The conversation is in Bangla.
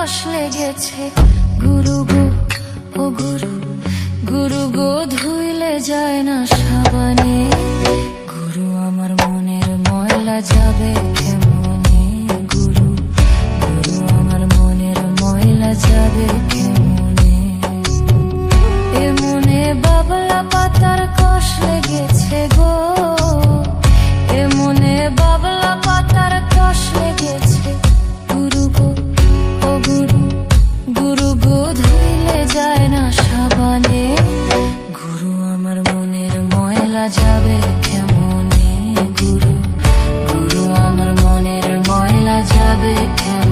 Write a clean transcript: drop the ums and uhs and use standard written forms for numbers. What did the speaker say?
কষ লেগেছে। গুরু গো ও গুরু, গুরু গো ধুইলে যায় না সাবানে। গুরু আমার মনের ময়লা যাবে কেমনে। গুরু, গুরু আমার মনের ময়লা যাবে কেমনে। এ মনে বাবলা পাতার কষ লেগেছে গো, এ মনে বাবলা পাতার কষ লেগেছে। গুরু গো ও গুরু, গুরু গো ধুইলে যায় না সাবানে। গুরু আমার মনের ময়লা যাবে কেমনে। গুরু, গুরু আমার মনের ময়লা যাবে কেমনে।